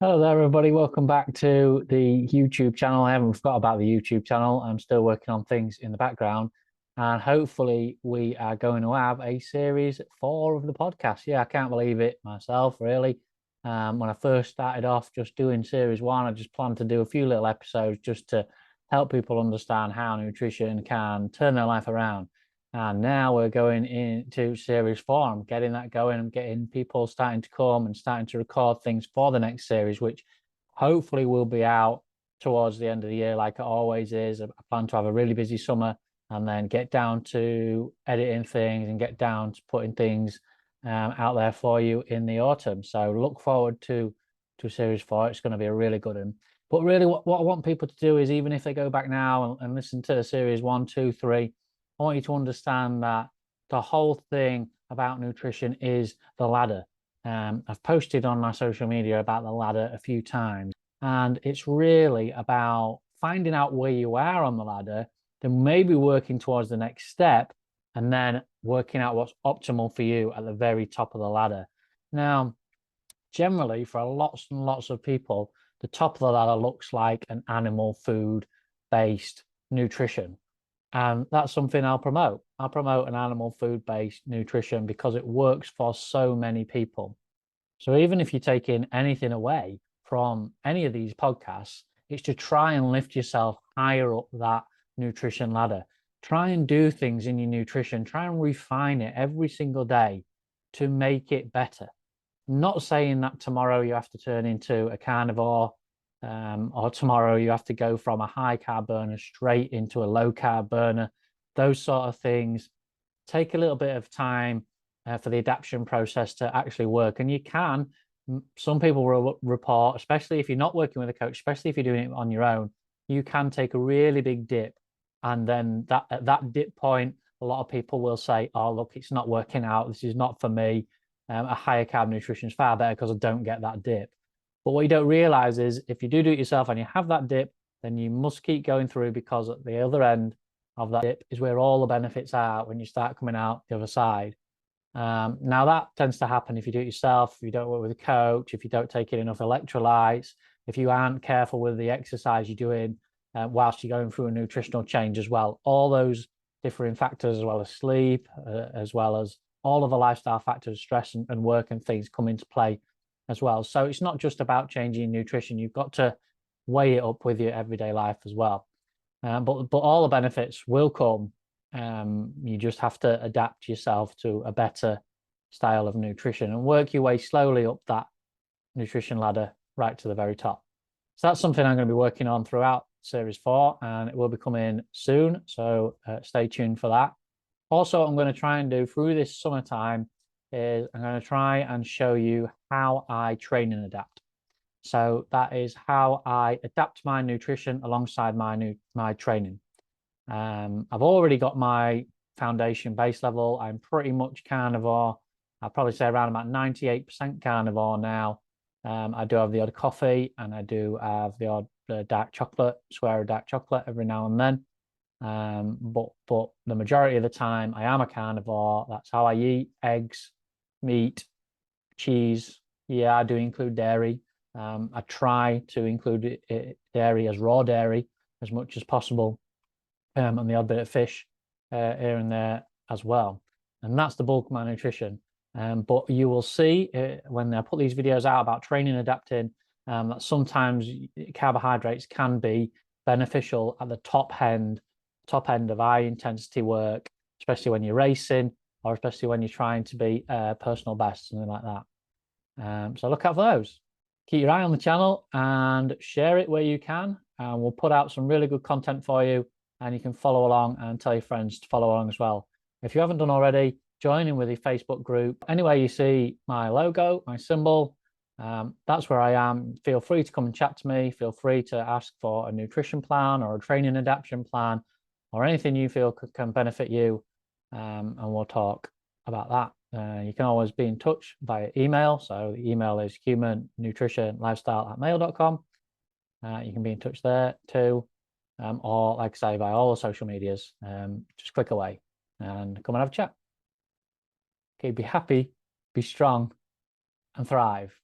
Hello there, everybody. Welcome back to the YouTube channel. I haven't forgot about the YouTube channel. I'm still working on things in the background, and hopefully, we are going to have a series four of the podcast. Yeah, I can't believe it myself, really. When I first started off just doing series one, I just planned to do a few little episodes just to help people understand how nutrition can turn their life around. And now we're going into series four. I'm getting that going. I'm getting people starting to come and starting to record things for the next series, which hopefully will be out towards the end of the year, like it always is. I plan to have a really busy summer and then get down to editing things and get down to putting things out there for you in the autumn. So look forward to series four. It's going to be a really good one. But really, what I want people to do is, even if they go back now and listen to series one, two, three, I want you to understand that the whole thing about nutrition is the ladder. I've posted on my social media about the ladder a few times, and it's really about finding out where you are on the ladder, then maybe working towards the next step, and then working out what's optimal for you at the very top of the ladder. Now, generally, for lots and lots of people, the top of the ladder looks like an animal food based nutrition. And that's something I'll promote. I'll promote an animal food-based nutrition because it works for so many people. So even if you're taking anything away from any of these podcasts, it's to try and lift yourself higher up that nutrition ladder. Try and do things in your nutrition. Try and refine it every single day to make it better. I'm not saying that tomorrow you have to turn into a carnivore, or tomorrow you have to go from a high carb burner straight into a low carb burner. Those sort of things take a little bit of time for the adaptation process to actually work. And you can, some people will report, especially if you're not working with a coach, especially if you're doing it on your own, you can take a really big dip. And then that at that dip point, a lot of people will say, oh, look, it's not working out. This is not for me. A higher carb nutrition is far better because I don't get that dip. But what you don't realize is if you do it yourself and you have that dip, then you must keep going through, because at the other end of that dip is where all the benefits are when you start coming out the other side. Now, that tends to happen if you do it yourself, if you don't work with a coach, if you don't take in enough electrolytes, if you aren't careful with the exercise you're doing whilst you're going through a nutritional change as well. All those different factors, as well as sleep, as well as all of the lifestyle factors, stress and work and things come into play as well. So it's not just about changing nutrition. You've got to weigh it up with your everyday life as well. But all the benefits will come. You just have to adapt yourself to a better style of nutrition and work your way slowly up that nutrition ladder right to the very top. So that's something I'm going to be working on throughout series four, and it will be coming soon. So stay tuned for that. Also, I'm going to try and do through this summertime is I'm going to try and show you how I train and adapt. So that is how I adapt my nutrition alongside my training. I've already got my foundation base level. I'm pretty much carnivore. I'll probably say around about 98% carnivore now. I do have the odd coffee, and I do have the odd dark chocolate, swear a dark chocolate every now and then. But the majority of the time I am a carnivore. That's how I eat: eggs, meat, cheese. Yeah, I do include dairy. I try to include dairy as raw dairy as much as possible, and the odd bit of fish here and there as well. And that's the bulk of my nutrition. But you will see when I put these videos out about training and adapting, that sometimes carbohydrates can be beneficial at the top end of high intensity work, especially when you're racing, or especially when you're trying to be personal best, something like that. So look out for those. Keep your eye on the channel and share it where you can. And we'll put out some really good content for you, and you can follow along and tell your friends to follow along as well. If you haven't done already, join in with the Facebook group. Anywhere you see my logo, my symbol, that's where I am. Feel free to come and chat to me. Feel free to ask for a nutrition plan or a training adaptation plan, or anything you feel can benefit you, and we'll talk about that. You can always be in touch via email. So the email is humannutritionlifestyle@mail.com. You can be in touch there too, or like I say, by all the social medias. Just click away and come and have a chat. Okay, be happy, be strong, and thrive.